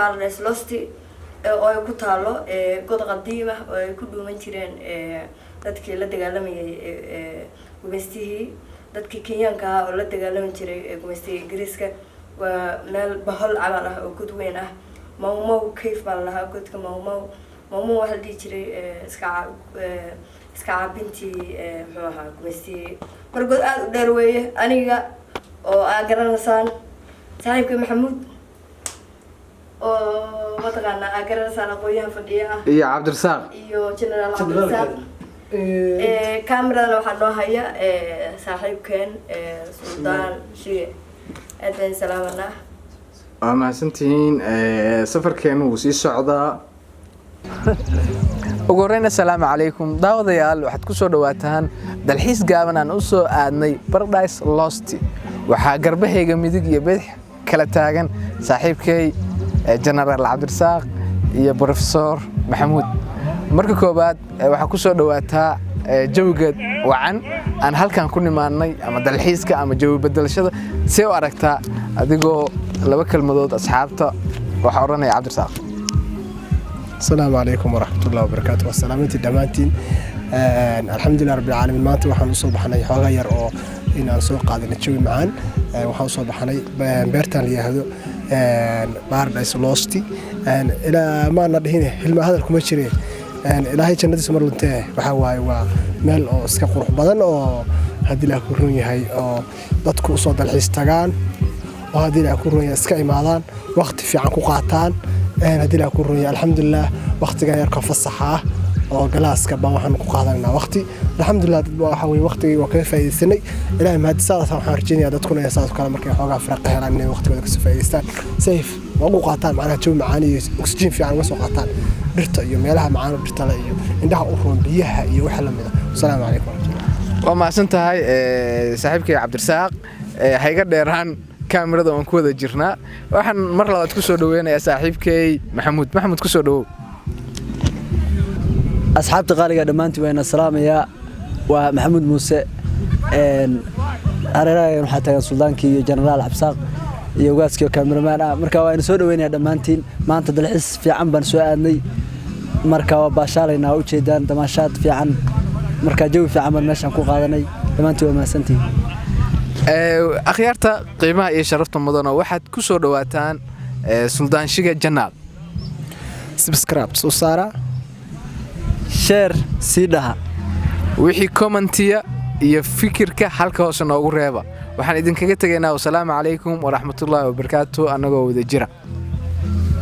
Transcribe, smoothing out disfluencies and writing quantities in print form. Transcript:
Paradise Lost oo ay ku taalo god qadiim ah oo ay ku dhuuman jireen dadkii la dagaalamayay gumeystihii dadkii Kenyaanka ah oo la dagaalami jiray gumeystihii Ingiriiska waa meel bahol camal ah oo gud weyn ah Mau Cave baa lahaa godka Mau waxa dhigi jiray iska caabintii muxuu ahaa gumeystihii margood aad u dheer weeye aniga oo garanaysan saaxiibka Maxamuud oo mataqaana garanaysan aqoonyahan fadhiya iyo Cabdirasaaq iyo General Cabdirasaaq كاميرا لو حنو هيا صاحب كان سلطان شيء أدين سلامنا ما سنتين سفر كان وسي صعدا وقرينا السلام عليكم داوديال waxaad ku soo dhawaataan dalxiis gaaban aan u soo aadnay Paradise Lost waxa garbahayga midig iyo bidix kala taagan saaxiibkay General Cabdirasaaq iyo Professor Maxamuud marka koobaad waxa ku soo dhawaataa jawiga wacan aan halkan ku nimaanay ama dalxiiska ama jawi bedelashada si u aragtaa adigoo laba kalmadood asxaabta waxa oranay Cabdirasaaq Assalamu alaykum wa rahmatullahi wa barakatuh wassalaamati dhamaantiin alxamdulillah rabbil alamin maanta waxaan soo baxnay xoogaa yar oo inaan soo qaadano jawi macaan waxaan soo baxnay beertan la yiraahdo Paradise Lost ila ma nadhiin hilma hadal kuma jireen ilaahay jannadiisa mar luntee waxa waaye waa meel oo iska qurux badan oo hadii la ku run yahay oo dadku soo dalxiis tagaan oo hadii la ku run yahay iska imaadaan waqti fiican ku qaataan hadii la ku run yahay alxamdulillah waqtiga yar ka fasaxa oo galaaska baa waxaan ku qaadanaa waqti alxamdulillah waxa way waqtiga waa ka faa'iideysanay ilaahay ma hadisa waxaan rajaynayaa dadkuna ay saas kala markay xoogaa firaaqo helaan inay waqtigooda ka faa'iideystaan safe ugu qaataan macnaha jawi macaan iyo oxygen fiican uga soo qaataan dhirta iyo meelaha macaan dhirta la iyo indhaha u roon biyaha iyo waxa la mid ah assalaamu alaykum waa maasantahay saaxiibkay Cabdirasaaq hayga dheeraan kaamirada aan ku wada jirnaa waxaan mar labaad ku soo dhaweynayaa saaxiibkay Maxamuud ku soo dhawow asxaabta qaaliga dhamaantii wayna salaamaya waa Maxamuud Muuse areerayn waxa tagan Suldaankii iyo General Cabdirasaaq iyo ugaaskii cameraman marka waan soo dhaweynayaa dhamaantiin maanta dalxiis fiican baan soo aadnay marka waa baashaalayna u jeedaan damaashaad fiican marka jawi fiican baan meeshan ku qaadanay dhamaantii waa maasantiin akhyaarta qiimaha iyo sharafta mudan waxaad ku soo dhawaataan Suldaanshiga Janaal subscribe soo saara share sidaha wixii commentiya iyo fikirka halka hoos noogu reeba waxaan idin kaga tageynaa wassalaamu calaykum wa rahmatullahi wa barakatuh anagoo wada jira